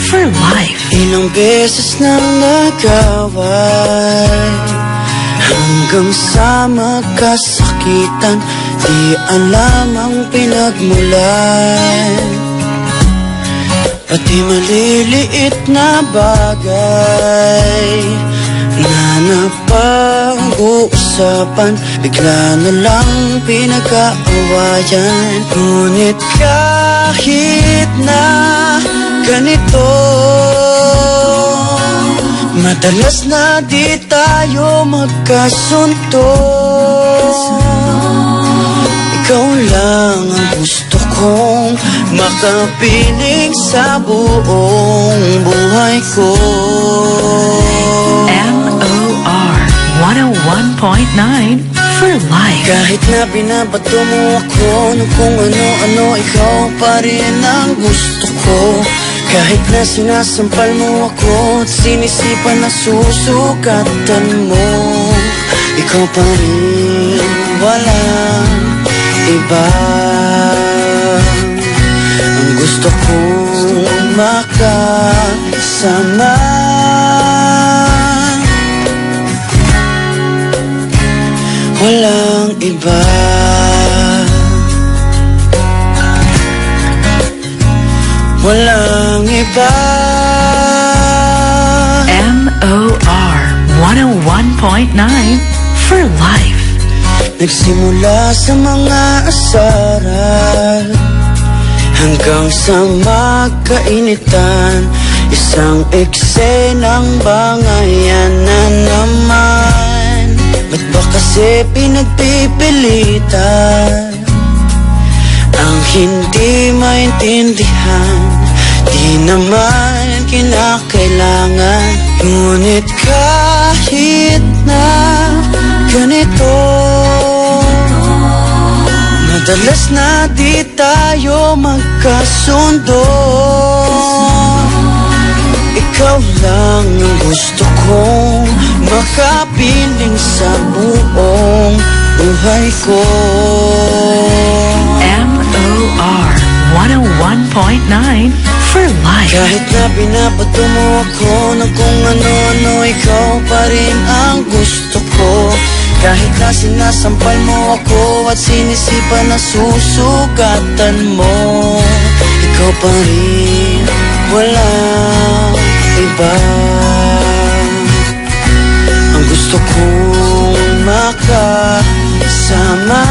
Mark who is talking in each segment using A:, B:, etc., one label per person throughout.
A: for life.
B: Ilang beses nang nag-away hanggang sa magkasakitan, di alam ang pinagmulan. Pati maliliit na bagay na napag-uusapan, bigla na lang pinag-aawayan. Ngunit kahit na ganito, madalas na di tayo magkasundo. Ikaw lang ang gusto kong makapiling sa buong buhay ko.
A: MOR 101.9 for life.
B: Kahit na binabato mo ako ng kung ano-ano, ikaw pa rin ang gusto ko. Kahit na sinasampal mo ako at sinisipan na susukatan mo, ikaw pa rin, walang iba. Ang gusto kong makasama, walang iba. Walang iba.
A: MOR 101.9 for life.
B: Nagsimula sa mga asaran hanggang sa magkainitan, isang eksenang bangayan na naman. Ba't ba kasi pinagpipilitan ang hindi maintindihan? Di naman kinakailangan. Ngunit kahit na ganito, madalas na di tayo magkasundo. Ikaw lang ang gusto kong makapiling sa buong buhay ko.
A: MOR 101.9 for life.
B: Kahit na binabato mo ako ng kung ano-ano, ikaw pa rin ang gusto ko. Kahit na sinasampal mo ako at sinisipan na susukatan mo, ikaw pa rin, walang iba. Ang gusto kong makasama,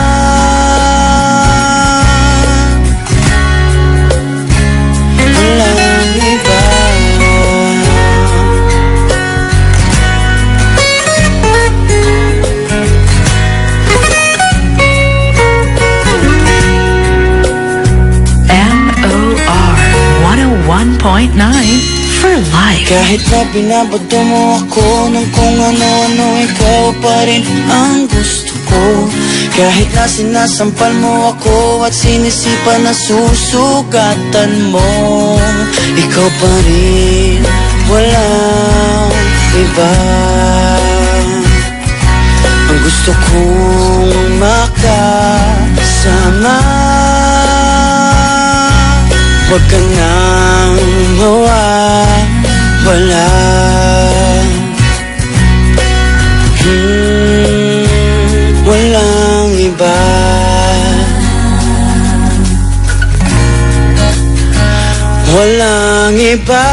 B: walang iba.
A: MOR 101.9 for life.
B: Kahit na binabato mo ako ng kung ano-ano, ikaw pa rin ang gusto ko. Kahit na sinasampal mo ako at sinisipan na susukatan mo, ikaw pa rin, walang iba. Ang gusto kong makasama, huwag ka nang mawawala. Walang iba. Walang iba.